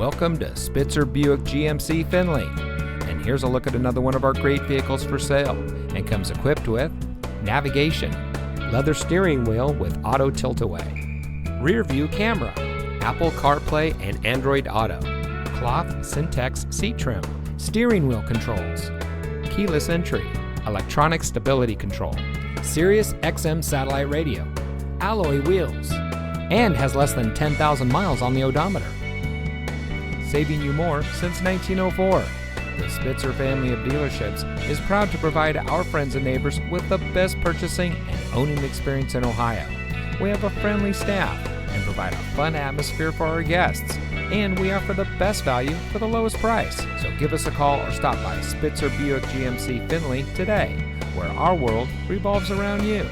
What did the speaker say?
Welcome to Spitzer Buick GMC Findlay. And here's a look at another one of our great vehicles for sale, and comes equipped with navigation, leather steering wheel with auto tilt-away, rear view camera, Apple CarPlay and Android Auto, cloth Syntex seat trim, steering wheel controls, keyless entry, electronic stability control, Sirius XM satellite radio, alloy wheels, and has less than 10,000 miles on the odometer. Saving you more since 1904. The Spitzer family of dealerships is proud to provide our friends and neighbors with the best purchasing and owning experience in Ohio. We have a friendly staff and provide a fun atmosphere for our guests, and we offer the best value for the lowest price. So give us a call or stop by Spitzer Buick GMC Findlay today, where our world revolves around you.